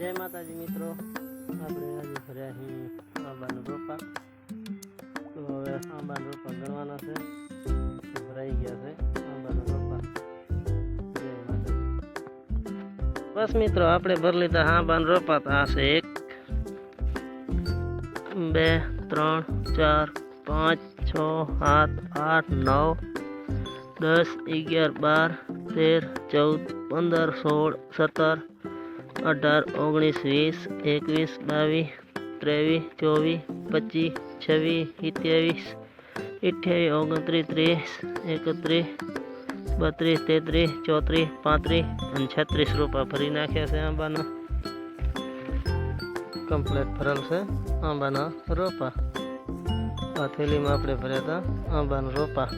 जय माताजी मित्रों, આપણે આજે ભર્યા અહીં આંબાનો રોપા। તો હવે આંબાનો રોપા ગણવાના છે, ભરાઈ ગયા છે આંબાનો રોપા। જય માતાજી। બસ મિત્રો, આપણે ભરી લીધા આંબાનો રોપા। તો આ છે 1 2 3 4 5 6 7 8 9 10 11 12 13 14 15 16 17 18 19 20 21 22 23 24 25 26 27 28 29 30 31 32 33 34 35 અને 36 રૂપિયા ભરી નાખ્યા છે આંબાના। કમ્પ્લીટ ભરેલ છે આંબાના રોપા। આ થેલીમાં આપણે ભર્યા હતા આંબાના રોપા।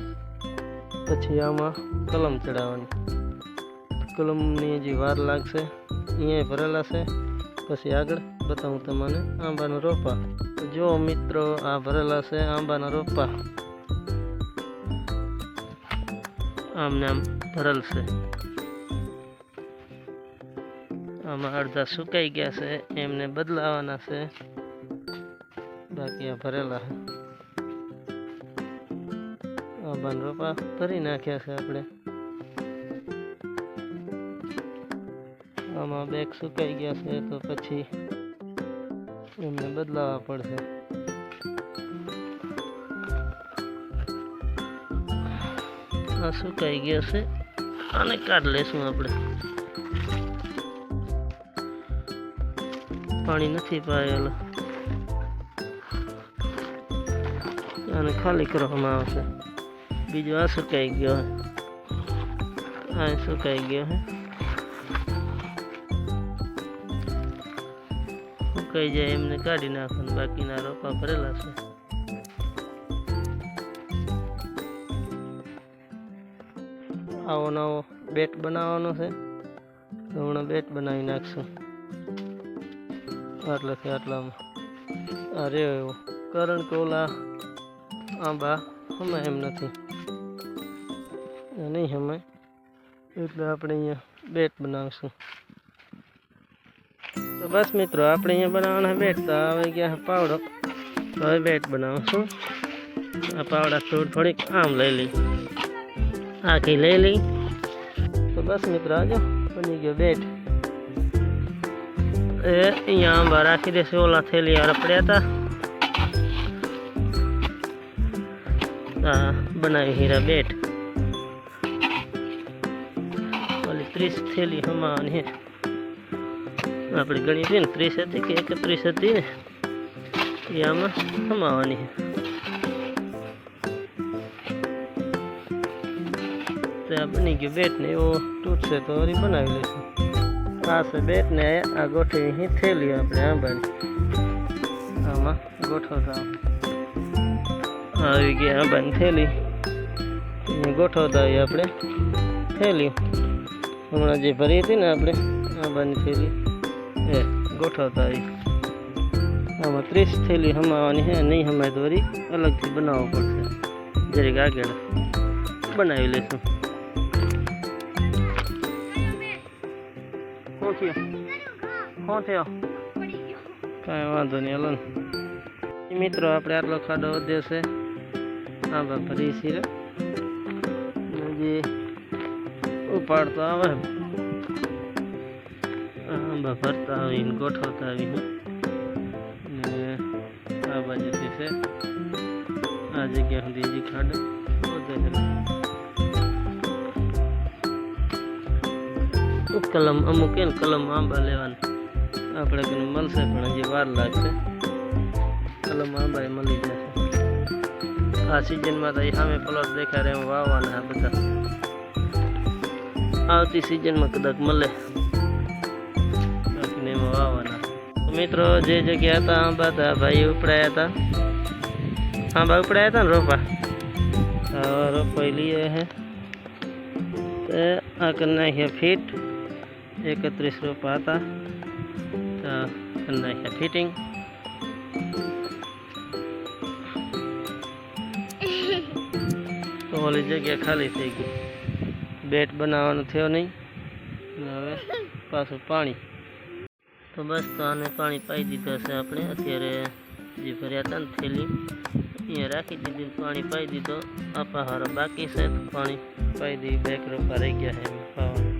પછી આમાં કલમ ચડાવવાની, કલમની હજી વાર લાગશે। અહીંયા ભરેલા છે, પછી આગળ બતાવું તમને આંબાના રોપા। જો મિત્રો, આ ભરેલા છે આંબાના રોપા, આમને આમ ભરેલ છે। આમાં અડધા સુકાઈ ગયા છે, એમને બદલાવાના છે, બાકી આ ભરેલા છે। આંબાના રોપા ભરી નાખ્યા છે આપણે। આમાં બેગ સુકાઈ ગયા છે, તો પછી એમને બદલાવા પડશે। આ સુકાઈ ગયા છે, આને કાઢ લેશું આપણે। પાણી નથી પાયેલું, આને ખાલી કરવામાં આવશે। બીજું આ સુકાઈ ગયો, આ સુકાઈ ગયો છે, સુકાઈ જાય એમને કાઢી નાખવાનું, બાકીના રોપા ભરેલા છે। આવો નવો બેટ બનાવવાનો છે, તો હમણાં બેટ બનાવી નાખશું। આટલાથી આટલામાં આ રહ્યો એવો, કારણ કે ઓલા આંબા હમે એમ નથી, નહીં હમે, એટલે આપણે અહીંયા બેટ બનાવશું। તો બસ મિત્રો, આપણે અહીંયા બનાવવાના બેટ। તો આવી ગયા પાવડો, તો હવે બેટ બનાવશું। આ પાવડા થોડીક આમ લઈ લઈ, આખી લઈ લઈ। તો બસ મિત્રો, આજો બની ગયો બેટ। એ અહીંયા આંબા રાખી દેશે, ઓલા થેલી વાળા પડ્યા હતા, બનાવી હીરા બેટ। ઓલી 30 થેલી હમાવાની હે, આપણે ગણી હતી ને 30 હતી કે 31 હતી ને, એ આમાં સમાવાની છે। તો આ બની ગયું બેટ ને, એવો તૂટશે તો વળી બનાવી લઈશું। આ છે બેટ ને, આ ગોઠવી અહીં થેલી આપણે આંબાની, આમાં ગોઠવતા આવી ગયા આંબાની થેલી, ગોઠવતા આવીએ આપણે થેલી। હમણાં જે ભરી હતી ને આપણે આંબાની થેલી, એ ગોઠવતા આવી। આમાં 30 થેલી હમાવાની છે, નહીં હમાય તો વળી અલગથી બનાવવું પડશે, જરીક આગળ બનાવી લઈશું। શું થયો? કાંઈ વાંધો નહીં, હલો મિત્રો, આપણે આટલો ખાડો વધ્યો છે, આંબા ભરી છીએ, જે ઉપાડતો આવે આંબા ભરતા આવીને ગોઠવતા આવીને, ને આ બાજુથી છે આ જગ્યા સુધી હજી ખાડો વધે છે। કલમ અમુક ને કલમ આંબા લેવાની આપણે કે મળશે, પણ હજી વાર લાગશે, કલમ આંબા એ મળી જશે। આ સિઝનમાં તો સામે પ્લોટ દેખાડે એમ વાવવાના બધા, આવતી સિઝનમાં કદાચ મળે, બાકીને એમાં વાવવાના। મિત્રો, જે જગ્યા હતા આંબા હતા, ભાઈ ઉપડાયા હતા, આંબા ઉપડાયા હતા ને રોપા, રોપાઈ લઈએ હે, આ કરી નાખ્યા ફીટ, 31 રૂપિયા હતા, તો કરી નાખ્યા ફિટિંગ। તો ઓલી જગ્યા ખાલી થઈ ગઈ, બેટ બનાવવાનો થયો નહીં, હવે પાછું પાણી। તો બસ તો આને પાણી પાઈ દીધા છે આપણે અત્યારે જે ભર્યા હતા ને થેલી અહીંયા રાખી દીધી, પાણી પાઈ દીધો. આપણા હારો બાકી છે, પાણી પાઈ દઈએ, 2 કરોપા રહી ગયા છે એમ પાવાનું.